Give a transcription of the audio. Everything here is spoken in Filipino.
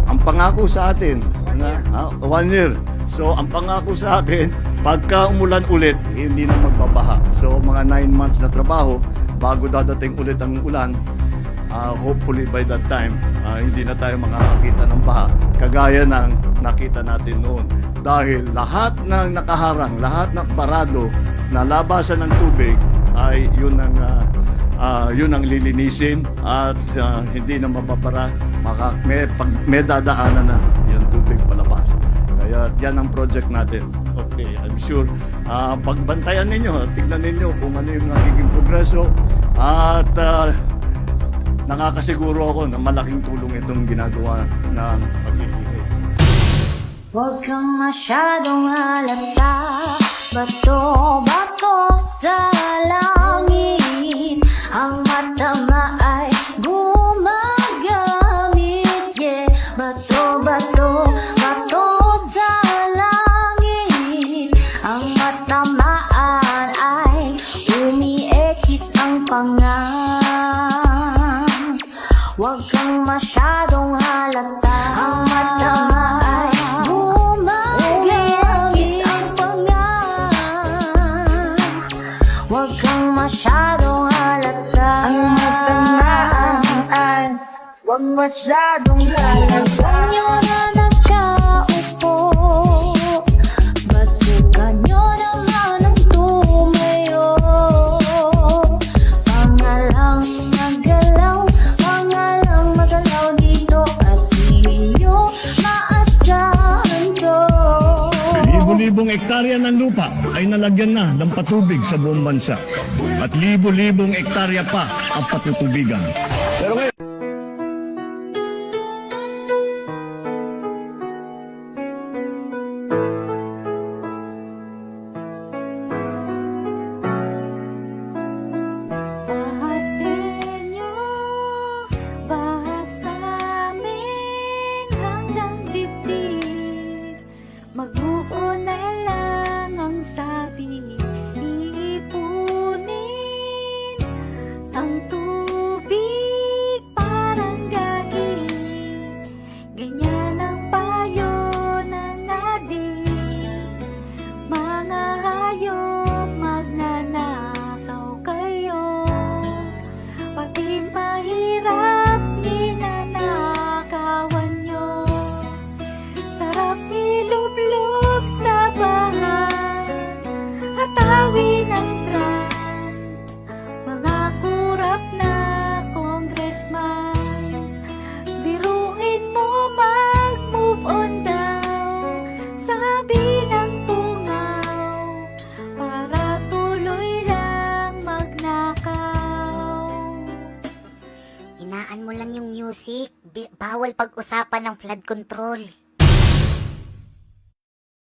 ang pangako sa atin, 1 year. So, ang pangako sa akin, pagka umulan ulit, hindi na magbabaha. So, mga 9 months na trabaho, bago dadating ulit ang ulan, hopefully by that time, hindi na tayo makakakita ng baha. Kagaya ng nakita natin noon. Dahil lahat ng nakaharang, lahat ng parado na labasan ng tubig, ay yun ang lilinisin at hindi na mababara. May dadaanan na yung tubig palabas. Kaya yan ang project natin. Okay, I'm sure pagbantayan ninyo, tignan ninyo kung ano yung nagiging progreso at nakakasiguro ako na malaking tulong itong ginagawa ng pag-ibig. Huwag kang masyadong halata, bato-bato sa langit. Ang mata ay gumagamit, yeah. Bato-bato, bato sa langit. Ang matamaan ay umiekis ang pangam. Huwag kang masyadong halata, ang matama ay gumagamit ang pangam. Huwag kang masyadong halata, ang matamaan ay huwag masyadong halata. Nyo na nakaupo, batukan nyo naman ang tumayo. Pangalang magalaw, pangalang magalaw dito at di nyo maasahan to. Libo-libong ektarya ng lupa ay nalagyan na ng patubig sa buong bansa. At libo-libong ektarya pa ang patutubigan. Pero ngayon, Bahasin nyo, bahas namin hanggang dibdib. Mag-move on na lang ang sabi. Iipunin ang tubig parang gaig. Ganyan ang payo ng adik. Mga hayop, magnanakaw kayo. Pati mahirap, ninanakawan nyo. Sarap ilublob sa bahay, hatawin ang tran. Mga kurap na congressman, biruin mo mag-move on daw. Sabi ng tungaw, para tuloy lang magnakaw. Hinaan mo lang yung music. Bawal pag-usapan ng flood control.